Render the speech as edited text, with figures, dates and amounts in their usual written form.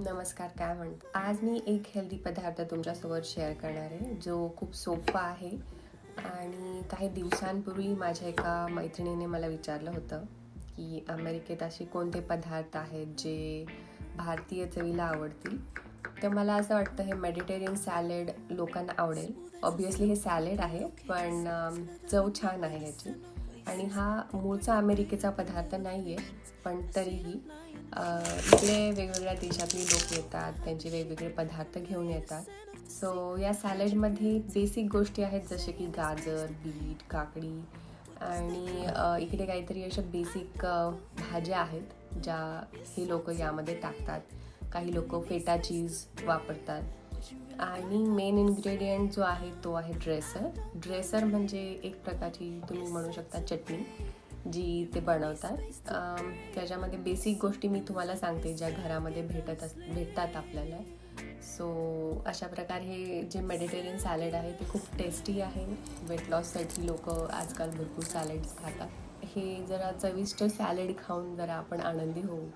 नमस्कार, काय म्हणता? आज मी एक हेल्दी पदार्थ तुमच्यासोबत शेअर करणार आहे, जो खूप सोपा आहे. आणि काही दिवसांपूर्वी माझ्या एका मैत्रिणीने मला विचारलं होतं की अमेरिकेत असे कोणते पदार्थ आहेत जे भारतीय चवीला आवडतील. तर मला असं वाटतं हे मेडिटेरियन सॅलेड लोकांना आवडेल. ऑब्वियसली हे सॅलेड आहे, पण चव छान आहे याची. आणि हा मूळचा अमेरिकेचा पदार्थ नाही आहे, पण तरीही इकडे वेगवेगळ्या देशातली लोक येतात, त्यांचे वेगवेगळे पदार्थ घेऊन येतात. सो या सॅलडमध्ये बेसिक गोष्टी आहेत, जसे की गाजर, बीट, काकडी आणि इकडे काहीतरी अशा बेसिक भाज्या आहेत ज्या हे लोक यामध्ये टाकतात. काही लोक फेटा चीज वापरतात आणि मेन इन्ग्रेडियंट जो आहे तो आहे ड्रेसर म्हणजे एक प्रकारची तुम्ही म्हणू शकता चटणी जी ते बनवतात. त्याच्यामध्ये बेसिक गोष्टी मी तुम्हाला सांगते ज्या घरामध्ये भेटतात आपल्याला. सो अशा प्रकारे हे जे मेडिटेरियन सॅलड आहे ते खूप टेस्टी आहे. वेट लॉससाठी लोक आजकाल भरपूर सॅलड्स खातात. हे जरा चविष्ट सॅलड खाऊन जरा आपण आनंदी होऊ.